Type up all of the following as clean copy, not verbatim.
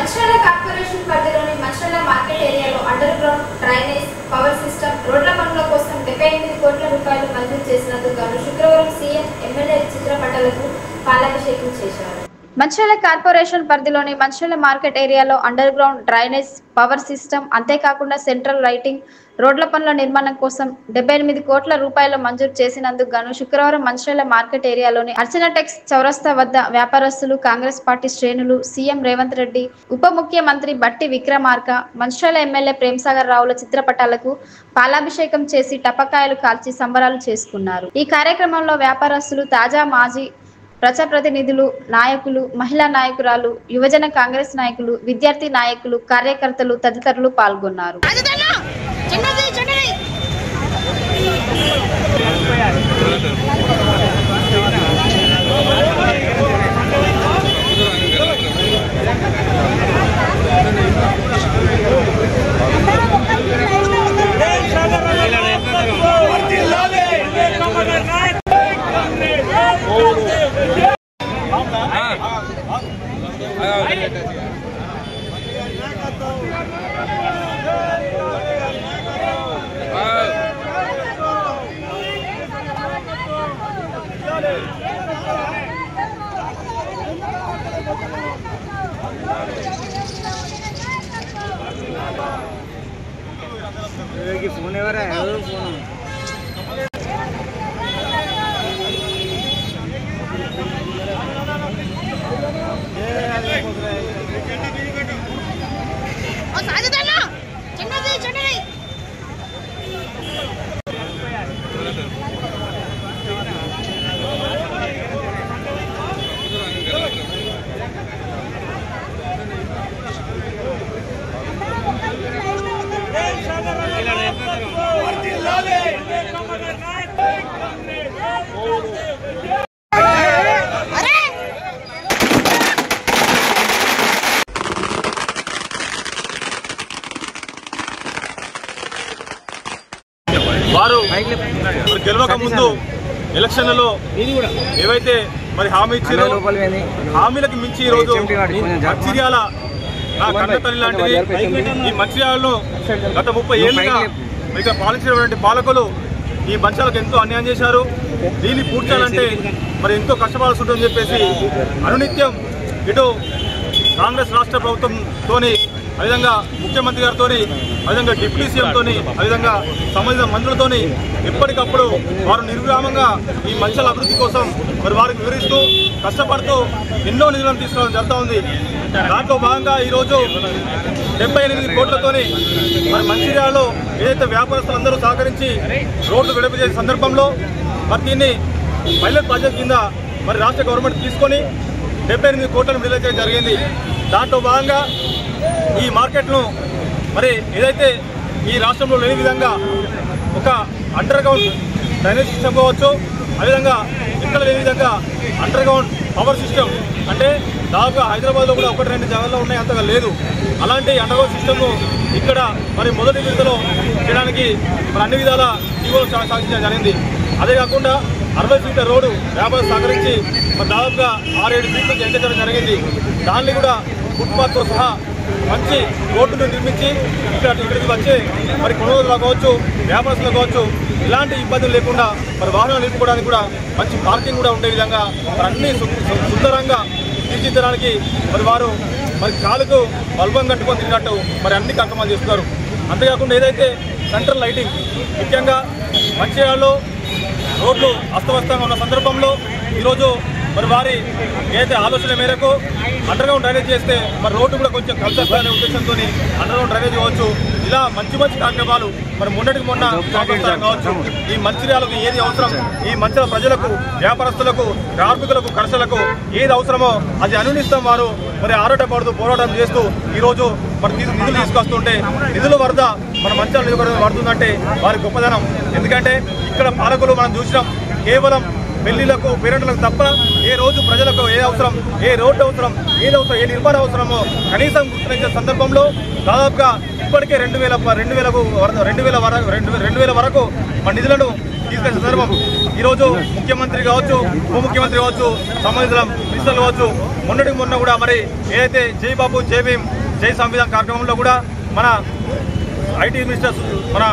Mancherial corporation పరిధిలోని Mancherial market ఏరియాలో under ground drainage power system రోడ్ల పనుల కోసం 78 కోట్ల రూపాయలు మంజూరు చేసినందుకు గాను శుక్రవారం సీఎం ఎమ్మెల్యే చిత్రపటాలకు పాలాభిషేకం చేశారు. మంచిర్యాల కార్పొరేషన్ పరిధిలోని మంచిర్యాల మార్కెట్ ఏరియాలో under ground drainage power system అంతేకాకుండా సెంట్రల్ లైటింగ్ రోడ్ల పనుల నిర్మాణం కోసం 78 కోట్ల రూపాయలు మంజూరు చేసినందుకు గాను శుక్రవారం మంచిర్యాల మార్కెట్ ఏరియాలోని అర్చనటెక్స్ చౌరస్తా వద్ద వ్యాపారస్తులు, కాంగ్రెస్ పార్టీ శ్రేణులు, సీఎం రేవంత్ రెడ్డి, ఉప ముఖ్యమంత్రి బట్టి విక్రమార్క, మంచిర్యాల ఎమ్మెల్యే ప్రేమ్సాగర్ రావుల చిత్రపటాలకు పాలాభిషేకం చేసి టపకాయలు కాల్చి సంబరాలు చేసుకున్నారు. ఈ కార్యక్రమంలో వ్యాపారస్తులు, తాజా మాజీ ప్రజాప్రతినిధులు, నాయకులు, మహిళా నాయకురాలు, యువజన కాంగ్రెస్ నాయకులు, విద్యార్థి నాయకులు, కార్యకర్తలు తదితరులు పాల్గొన్నారు. फोन फोन వారు గెలవక ముందు ఎలక్షన్లలో ఏవైతే మరి హామీ ఇచ్చారో హామీలకు మించి ఈ రోజు మంచిర్యాల నా కన్న తల్లి లాంటిది ఈ మంచిర్యాలను గత 30 ఏళ్ళుగా ఇక్కడ పాలించినటువంటి పాలకులు ఈ మంచాలకు ఎంతో అన్యాయం చేశారు. దీన్ని పూడ్చాలంటే మరి ఎంతో కష్టపడాల్సి ఉంటుందని చెప్పేసి అనునిత్యం ఇటు కాంగ్రెస్ రాష్ట్ర ప్రభుత్వంతోని, అదేవిధంగా ముఖ్యమంత్రి గారితో, అదేవిధంగా డిప్యూటీ సీఎంతో, అదేవిధంగా సంబంధిత మంత్రులతోని ఎప్పటికప్పుడు వారు నిర్విరామంగా ఈ మంచాల అభివృద్ధి కోసం మరి వారికి వివరిస్తూ కష్టపడుతూ ఎన్నో నిధులను తీసుకోవడం జరుగుతూ ఉంది. దాంట్లో భాగంగా ఈరోజు 78 కోట్లతోని మరి మంచిర్యాలలో ఏదైతే వ్యాపారస్తులందరూ సహకరించి రోడ్లు విడుదల చేసే సందర్భంలో మరి దీన్ని పైలట్ ప్రాజెక్ట్ కింద మరి రాష్ట్ర గవర్నమెంట్ తీసుకొని 78 కోట్లను విడుదల చేయడం జరిగింది. దాంట్లో భాగంగా ఈ మార్కెట్ను మరి ఏదైతే ఈ రాష్ట్రంలో లేని విధంగా ఒక అండర్ గ్రౌండ్ డ్రైనేజ్ సిస్టమ్ కావచ్చు, అదేవిధంగా ఇక్కడ లేని విధంగా అండర్ గ్రౌండ్ పవర్ సిస్టమ్, అంటే దాదాపుగా హైదరాబాద్లో కూడా 1-2 జాగాల్లో ఉన్నాయి, అంతగా లేదు. అలాంటి అండర్ గ్రౌండ్ సిస్టమ్ను ఇక్కడ మరి మొదటి విడతలో చేయడానికి మరి అన్ని విధాల జీవోలు సాధించడం జరిగింది. అదే కాకుండా 60 ఫీట్ల రోడ్డు వ్యాపారం సహకరించి మరి దాదాపుగా 6-7 ఫీట్లకు ఎంచడం జరిగింది. దాన్ని కూడా ఫుట్పాత్తో సహా మంచి రోడ్డును నిర్మించి ఇక్కడికి వచ్చే మరి కొనుగోలు కావచ్చు, వ్యాపారస్తులు కావచ్చు, ఇలాంటి ఇబ్బందులు లేకుండా మరి వాహనాలు నిలుపుకోవడానికి కూడా మంచి పార్కింగ్ కూడా ఉండే విధంగా మరి అన్ని సుందరంగా తీర్చిదిద్దడానికి మరి వారు మరి కాలుకు బల్బం కట్టుకొని తిన్నట్టు మరి అన్ని కార్యక్రమాలు చేస్తున్నారు. అంతేకాకుండా ఏదైతే సెంట్రల్ లైటింగ్, ముఖ్యంగా మంచిర్యాలలో రోడ్లు అస్తవ్యస్తంగా ఉన్న సందర్భంలో ఈరోజు మరి వారి ఏదైతే ఆలోచన మేరకు అండర్ గ్రౌండ్ డ్రైనేజ్ చేస్తే మరి రోడ్డు కూడా కొంచెం కలిసొస్తాయనే ఉద్దేశంతో అండర్ గ్రౌండ్ డ్రైనేజ్ కావచ్చు, ఇలా మంచి కార్యక్రమాలు మరి మొన్న కావచ్చు. ఈ మంచిర్యాలకు ఏది అవసరం, ఈ మంచిర్యాల ప్రజలకు, వ్యాపారస్తులకు, కార్మికులకు, కర్షకులకు ఏది అవసరమో అది అనునిస్తాం వారు మరి ఆరోటపడుతూ పోరాటం చేస్తూ ఈరోజు మరి నిధులు తీసుకొస్తుంటే నిధుల వరద మన మంచిర్యాల నిధులు పడుతుందంటే వారి గొప్పదనం. ఎందుకంటే ఇక్కడ పాలకులు మనం చూసినాం, కేవలం పెళ్లిలకు, పేరెంట్లకు తప్ప ఏ రోజు ప్రజలకు ఏ అవసరం, ఏ రోడ్డు అవసరం, ఏది అవసరం, ఏ నిర్మాణం అవసరమో కనీసం గుర్తించే సందర్భంలో దాదాపుగా ఇప్పటికే 2000 వరకు మన నిధులను తీసుకొచ్చే సందర్భం ఈరోజు ముఖ్యమంత్రి కావచ్చు, ఉప ముఖ్యమంత్రి కావచ్చు, సంబంధించిన మినిస్టర్లు కావచ్చు, మొన్నటికి మొన్న కూడా మరి ఏదైతే జై బాబు జై భీమ్ జై సంవిధాన్ కార్యక్రమంలో కూడా మన ఐటీ మినిస్టర్ మన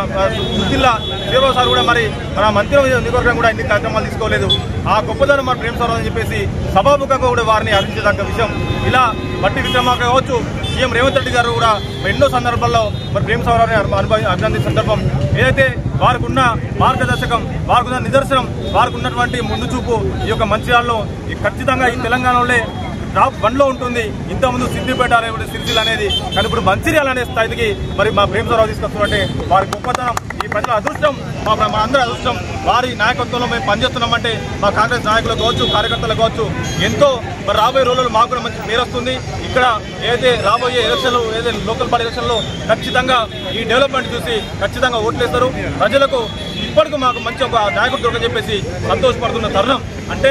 సుశీల శ్రీరావు సార్ కూడా మరి మన మంత్రి నియోజకవర్గం కూడా ఇన్ని కార్యక్రమాలు తీసుకోలేదు. ఆ గొప్పదనం మన ప్రేమ్ సార్ అని చెప్పేసి సభాముఖంగా కూడా వారిని హరించదగ్గ విషయం. ఇలా బట్టి విక్రమార్క కావచ్చు, సీఎం రేవంత్ రెడ్డి గారు కూడా ఎన్నో సందర్భాల్లో మరి ప్రేమ్ సార్ అభినందించిన సందర్భం. ఏదైతే వారికి ఉన్న మార్గదర్శకం, వారికి ఉన్న నిదర్శనం, వారికి ఉన్నటువంటి ముందు చూపు ఈ యొక్క మంచిర్యాలలో ఖచ్చితంగా ఈ తెలంగాణలో టాప్ 1లో ఉంటుంది. ఇంతకుముందు సిద్దిపేట సిరిసిల్ల అనేది, కానీ ఇప్పుడు మంచిర్యాల అనే స్థాయికి మరి మా ప్రేమ్ సార్ తీసుకొస్తున్నట్టే వారి గొప్పతనం, ఈ ప్రజల అదృష్టం, మా అందరి అదృష్టం. వారి నాయకత్వంలో మేము పనిచేస్తున్నామంటే మా కాంగ్రెస్ నాయకులు కావచ్చు, కార్యకర్తలు కావచ్చు, ఎంతో మరి రాబోయే రోజుల్లో మాకు కూడా మంచి పేరు వస్తుంది. ఇక్కడ ఏదైతే రాబోయే ఎలక్షన్లు, ఏదైతే లోకల్ బాడీ ఎలక్షన్లో ఖచ్చితంగా ఈ డెవలప్మెంట్ చూసి ఖచ్చితంగా ఓట్లేస్తారు. ప్రజలకు ఇప్పటికీ మాకు మంచి ఒక నాయకుడు దొరకని చెప్పేసి సంతోషపడుతున్న తరుణం. అంటే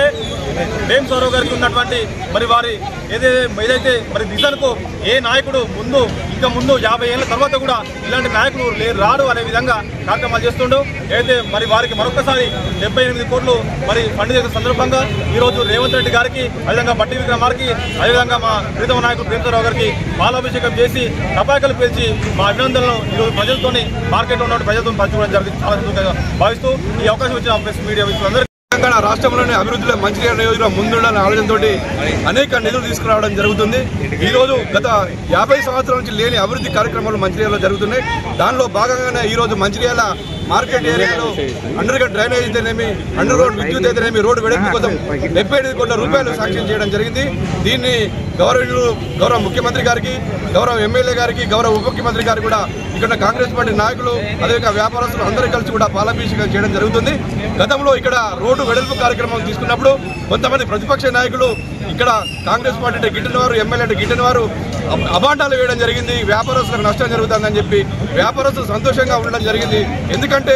ప్రేమ్ సార్ గారికి ఉన్నటువంటి మరి వారి ఏదైతే మరి దిశకు ఏ నాయకుడు ముందు ఇంకా ముందు 50 ఏళ్ళ తర్వాత కూడా ఇలాంటి నాయకులు రాడు అనే విధంగా కార్యక్రమాలు చేస్తుండో, అయితే మరి వారికి మరొకసారి 78 కోట్లు మరి ఫండ్ చేసిన సందర్భంగా ఈరోజు రేవంత్ రెడ్డి గారికి, అదేవిధంగా బట్టి విక్రమార్కి, అదేవిధంగా మా ప్రీతమ నాయకుడు ప్రేమ్ సార్ గారికి పాలాభిషేకం చేసి టపాకాయలు పేల్చి మా అభినందనలు ఈరోజు ప్రజలతోని మార్కెట్లో ఉన్న ప్రజలతో పంచుకోవడం జరిగింది. చాలా సంతోషంగా భావిస్తూ ఈ అవకాశం ఇచ్చిన ప్రెస్ మీడియా మిత్రులందరూ తెలంగాణ రాష్ట్రంలోని అభివృద్ధిలో మంచిర్యాల నియోజకవర్గం ముందుండాలనే ఆలోచనతో అనేక నిధులు తీసుకురావడం జరుగుతుంది. ఈరోజు గత 50 సంవత్సరాల నుంచి లేని అభివృద్ధి కార్యక్రమాలు మంచిర్యాలలో జరుగుతున్నాయి. దానిలో భాగంగానే ఈరోజు మంచిర్యాల మార్కెట్ ఏరియాలో అండర్ గ్రౌండ్ డ్రైనేజ్ అయితేనేమి, అండర్ గ్రౌండ్ విద్యుత్ అయితేనేమి, రోడ్డు వెడల్పు కోసం 75 కోట్ల రూపాయలు శాంక్షన్ చేయడం జరిగింది. దీన్ని గౌరవ ముఖ్యమంత్రి గారికి, గౌరవ ఎమ్మెల్యే గారికి, గౌరవ ఉప ముఖ్యమంత్రి గారికి కూడా ఇక్కడ కాంగ్రెస్ పార్టీ నాయకులు, అదేవిధంగా వ్యాపారస్తులు అందరూ కలిసి కూడా పాలాభిషేకం చేయడం జరుగుతుంది. గతంలో ఇక్కడ రోడ్డు వెడల్పు కార్యక్రమం తీసుకున్నప్పుడు కొంతమంది ప్రతిపక్ష నాయకులు ఇక్కడ కాంగ్రెస్ పార్టీ గిట్టిన వారు, ఎమ్మెల్యే గిట్టిన వారు అబాండాలు వేయడం జరిగింది. వ్యాపారస్తులకు నష్టం జరుగుతుందని చెప్పి వ్యాపారస్తులు సంతోషంగా ఉండడం జరిగింది. ఎందుకంటే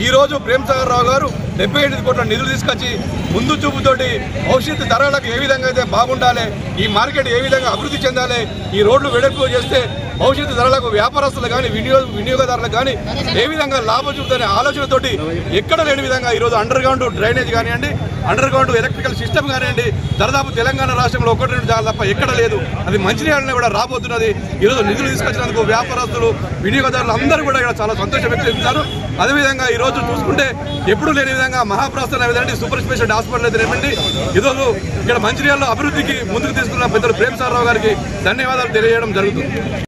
ఈరోజు ప్రేమ్ సాగర్ రావు గారు 78 కోట్ల నిధులు తీసుకొచ్చి ముందు చూపుతోటి భవిష్యత్తు తరాలకు ఏ విధంగా అయితే బాగుండాలి, ఈ మార్కెట్ ఏ విధంగా అభివృద్ధి చెందాలి, ఈ రోడ్లు వెడల్పు చేస్తే భవిష్యత్తు ధరలకు వ్యాపారస్తులు కానీ వినియోగదారులకు కానీ ఏ విధంగా లాభం చూపుతానే ఆలోచనతోటి ఎక్కడ లేని విధంగా ఈరోజు అండర్ గ్రౌండ్ డ్రైనేజ్ కానివ్వండి, అండర్ గ్రౌండ్ ఎలక్ట్రికల్ సిస్టమ్ కానివ్వండి, దాదాపు తెలంగాణ రాష్ట్రంలో 1-2 జాగాలు తప్ప ఎక్కడ లేదు. అది మంచిర్యాలలో కూడా రాబోతున్నది. ఈరోజు నిధులు తీసుకొచ్చినందుకు వ్యాపారస్తులు, వినియోగదారులు అందరూ కూడా ఇక్కడ చాలా సంతోషం వ్యక్తం చేస్తున్నారు. అదేవిధంగా ఈరోజు చూసుకుంటే ఎప్పుడు లేని విధంగా మహాప్రస్థానం ఏదంటే సూపర్ స్పెషాలిటీ హాస్పిటల్ అయితే ఏమండి, ఈరోజు ఇక్కడ మంచిర్యాలలో అభివృద్ధికి ముందుకు తీసుకున్న పెద్దలు ప్రేమ్ సాగర్ రావు గారికి ధన్యవాదాలు తెలియజేయడం జరుగుతుంది.